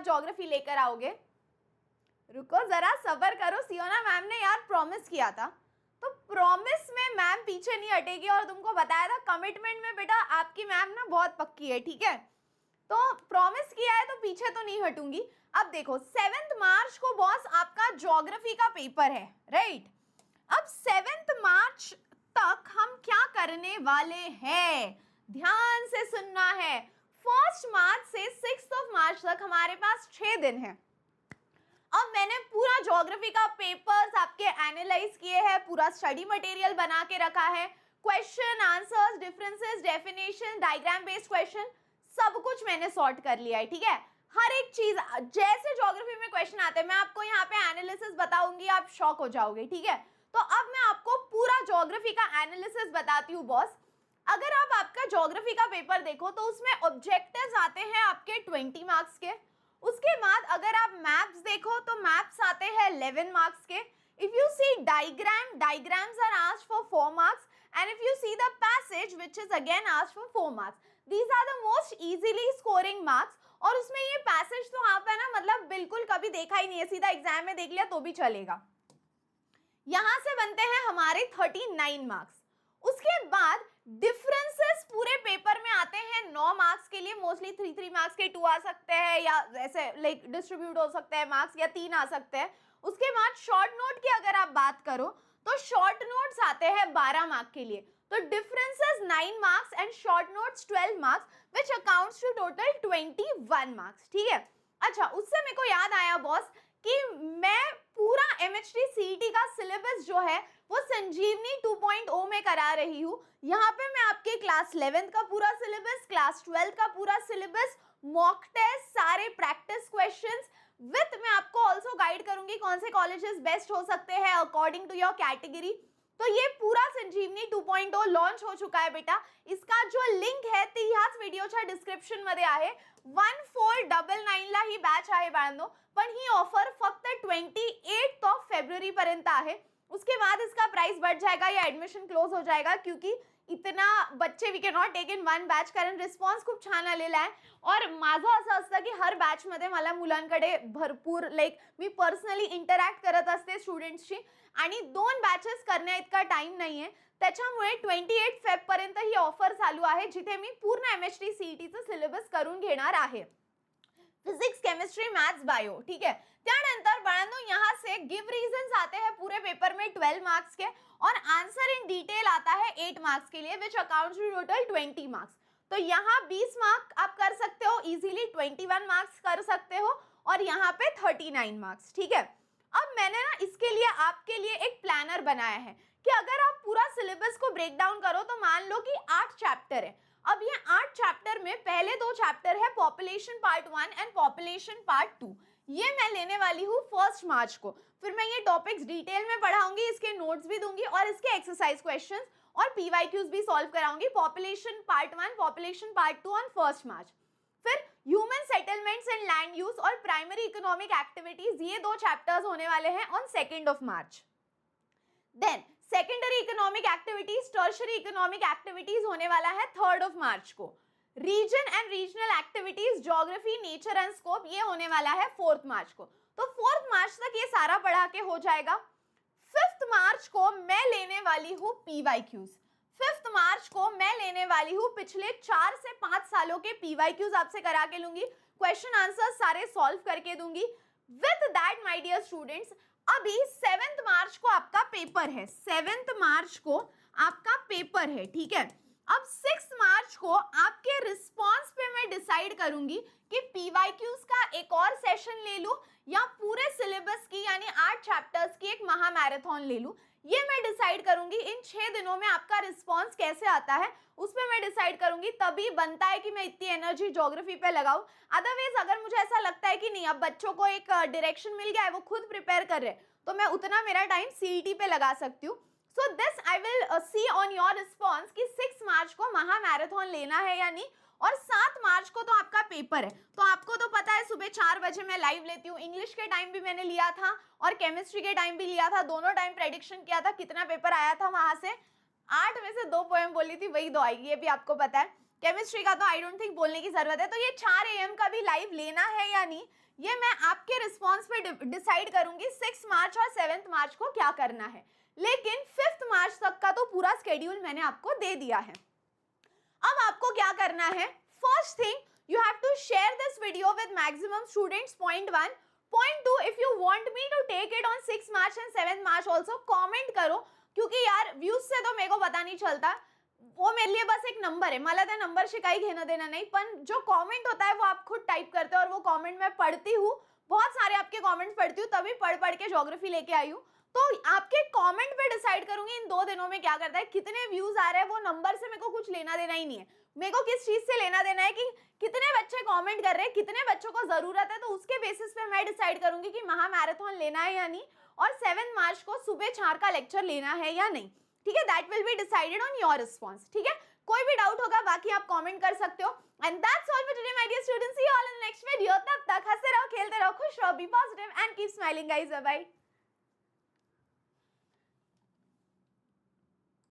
Geography लेकर आओगे? रुको जरा, सब्र करो, सियोना मैम ने यार प्रॉमिस किया था, तो प्रॉमिस में मैम पीछे नहीं हटेगी, और तुमको बताया था कमिटमेंट में बेटा आपकी मैम ना बहुत पक्की है, ठीक है? तो प्रॉमिस किया है तो पीछे तो नहीं हटूंगी। अब देखो 7 मार्च को बॉस आपका ज्योग्राफी का पेपर है, राइट? अब 7 मार्च तक हम क्या करने वाले हैं, ध्यान से सुनना है। 1 मार्च से 6 मार्च तक हमारे पास 6 दिन है। अब मैंने पूरा ज्योग्राफी का पेपर्स आपके एनालाइज किए हैं, पूरा स्टडी मटेरियल बना के रखा है, question answers, differences, definition, diagram based question, सब कुछ मैंने सॉर्ट कर लिया है, ठीक है? हर एक चीज जैसे ज्योग्राफी में क्वेश्चन आते हैं मैं आपको यहाँ पे एनालिसिस बताऊंगी, आप शॉक हो जाओगे, ठीक है? तो अब मैं आपको पूरा ज्योग्राफी का एनालिसिस बताती हूँ बॉस। अगर आप आपका ज्योग्राफी का पेपर देखो तो उसमें ऑब्जेक्टिव्स आते हैं आपके 20 मार्क्स के। उसके बाद अगर आप मैप्स देखो तो मैप्स आते हैं 11 मार्क्स के। If you see diagrams are asked for 4 marks, and if you see the passage which is again asked for 4 marks, these are the most easily scoring marks. और उसमें ये पैसेज तो आप है ना, मतलब बिल्कुल कभी देखा ही नहीं है, सीधा एग्जाम में देख लिया तो भी चलेगा। यहां से बनते हैं हमारे 39 मार्क्स। उसके बाद डिफरेंसेस पूरे पेपर में आते हैं 9 मार्क्स के लिए, मोस्टली 3 मार्क्स के 2 आ सकते हैं, या ऐसे लाइक डिस्ट्रीब्यूट हो सकते हैं मार्क्स, या 3 आ सकते हैं। उसके बाद शॉर्ट नोट की अगर आप बात करो तो शॉर्ट नोट्स आते हैं 12 मार्क्स के लिए। तो differences 9 marks and short notes 12 marks, which accounts to total 21 marks, ठीक है? अच्छा, उससे मेरे को याद आया बॉस कि मैं पूरा MHT CET का सिलेबस जो है वो संजीवनी 2.0 में करा रही हूँ। यहाँ पे मैं आपके क्लास 11th का पूरा सिलेबस, क्लास 12 का पूरा सिलेबस, मॉक टेस्ट, सारे प्रैक्टिस क्वेश्चंस विथ मैं आपको ऑल्सो गाइड करूंगी कौन से कॉलेजेस बेस्ट हो सकते हैं अकॉर्डिंग टू योर कैटेगरी। तो ये पूरा संजीवनी 2.0 लॉन्च हो चुका है बेटा। इसका जो लिंक है ती ह्याच व्हिडिओच्या डिस्क्रिप्शन मध्ये आहे। 1499 ला ही बॅच आहे बाळांनो, पण ही ऑफर फक्त 28 फेब्रुवारी पर्यंत आहे। उसके बाद इसका प्राइस बढ़ जाएगा या एडमिशन क्लोज हो जाएगा, क्योंकि इतना बच्चे we can not take in one batch, कारण रिस्पॉन्स खूप छान आलेला आहे। और माझं असं असतं की हर बॅच मध्ये मला मुलांकडे भरपूर लाईक मी पर्सनली इंटरॅक्ट करत असते स्टुडंट्सशी, आणि 2 बॅचेस करण्या इतका टाइम नाहीये, त्याच्यामुळे 28 फेब पर्यंत ही ऑफर चालू आहे, जिथे मी पूर्ण MHT CET चं सिलेबस करून घेणार आहे, फिजिक्स, केमिस्ट्री, मैथ्स, बायो, ठीक है? त्यानंतर बाळांनो यहाँ से गिव रीजंस आते हैं पूरे पेपर में 12 मार्क्स के, और आंसर इन डिटेल आता है 8 मार्क्स के लिए, which accounts to total 20 marks. तो यहाँ 20 मार्क आप कर सकते हो इजीली, 21 मार्क्स कर सकते हो, और यहाँ पे 39 मार्क्स, ठीक है? अब मैंने ना इसके लिए आपके लिए एक प्लानर बनाया है कि अगर आप पूरा सिलेबस को ब्रेक डाउन करो तो मान लो कि 8 चैप्टर है। अब ये 8 चैप्टर में पहले 2 चैप्टर है population part 1 and population part 2, ये मैं लेने वाली हूँ 1 मार्च को। फिर मैं ये टॉपिक्स डिटेल में पढ़ाऊंगी, इसके नोट्स भी दूंगी, और इसके एक्सरसाइज क्वेश्चंस और PYQs भी सॉल्व कराऊंगी, population part 1, population part 2 on 1 March. फिर human settlements and land use और प्राइमरी इकोनॉमिक एक्टिविटीज, ये 2 चैप्टर्स होने वाले हैं on 2 March. Then secondary economic activities, tertiary economic activities होने वाला है 3 मार्च को। Region and regional activities, geography, nature and scope, ये होने वाला है 4 मार्च को। तो 4 मार्च तक ये सारा पढ़ा के हो जाएगा। 5 मार्च को मैं लेने वाली हूँ PYQs। 5 मार्च को मैं लेने वाली हूँ पिछले 4 से 5 सालों के PYQs आपसे करा के लूंगी, क्वेश्चन आंसर सारे सॉल्व करके दूंगी। With that my dear students, अभी 7 मार्च को आपका पेपर है, 7 मार्च को आपका पेपर है, ठीक है? अब 6 मार्च को आपके रिस्पॉन्स पे मैं डिसाइड करूंगी कि PYQs का एक और सेशन ले लूं या पूरे सिलेबस की यानी 8 चैप्टर्स की एक महा मैराथन ले लूं। ये मैं डिसाइड करूंगी इन 6 दिनों में आपका रिस्पॉन्स कैसे आता है, उस पर मैं डिसाइड करूंगी, तभी बनता है कि मैं इतनी एनर्जी ज्योग्राफी पे लगाऊं। अदरवाइज अगर मुझे ऐसा लगता है कि नहीं अब बच्चों को एक डायरेक्शन मिल गया है, वो खुद प्रिपेयर कर रहे हैं, तो मैं उतना मेरा टाइम CET पे लगा सकती हूँ। So this I will see on your response कि 6 मार्च को महा मैराथन लेना है या नहीं, और 7 मार्च को तो आपका पेपर है। तो आपको तो पता है सुबह 4 बजे मैं लाइव लेती हूँ, इंग्लिश के टाइम भी मैंने लिया था और केमिस्ट्री के टाइम भी लिया था, दोनों टाइम प्रेडिक्शन किया था कितना पेपर आया था, वहां से 8 में से 2 पोएम बोली थी, वही 2 आएगी, ये भी आपको पता है। केमिस्ट्री का तो आई डोंट थिंक बोलने की जरूरत है। तो ये 4 AM का भी लाइव लेना है या नहीं, ये मैं आपके रिस्पॉन्स पे डिसाइड करूंगी 6 मार्च और 7 मार्च को क्या करना है। लेकिन 5 मार्च तक का तो पूरा स्केड्यूल मैंने आपको दे दिया है। अब आपको क्या करना है, first thing you have to share this video with maximum students, point 1। Point 2, if you want me to take it on 6 March and 7 March also, comment करो, क्योंकि यार व्यूज से तो मेरे को पता नहीं चलता, वो मेरे लिए बस एक नंबर है, मला त्या नंबरशी काही घेणं देणं नाही, पण जो कमेंट होता है वो आप खुद टाइप करते हो और वो कमेंट मैं पढ़ती हूँ, बहुत सारे आपके कमेंट पढ़ती हूँ, तभी पढ़ पढ़ के ज्योग्राफी लेके आई हूँ। तो आपके कमेंट पे डिसाइड करूंगी इन 2 दिनों में क्या करता है, कितने व्यूज आ रहे हैं, वो नंबर से मेरे को कुछ लेना देना ही नहीं है। मेरे को किस चीज से लेना देना है कि कितने बच्चे कमेंट कर रहे हैं, कितने बच्चों को जरूरत है, तो उसके बेसिस पे मैं डिसाइड करूंगी कि महा मैराथन लेना है या नहीं, और 7 मार्च को सुबह 4 का लेक्चर लेना है या नहीं। ठीक है, that will be decided on your response. ठीक है, कोई भी डाउट होगा बाकी आप कमेंट कर सकते हो। And that's all for today my dear students, see you all in next video. तब तक हंसते रहो, खेलते रहो, खुश रहो, be positive and keep smiling guys. Bye bye.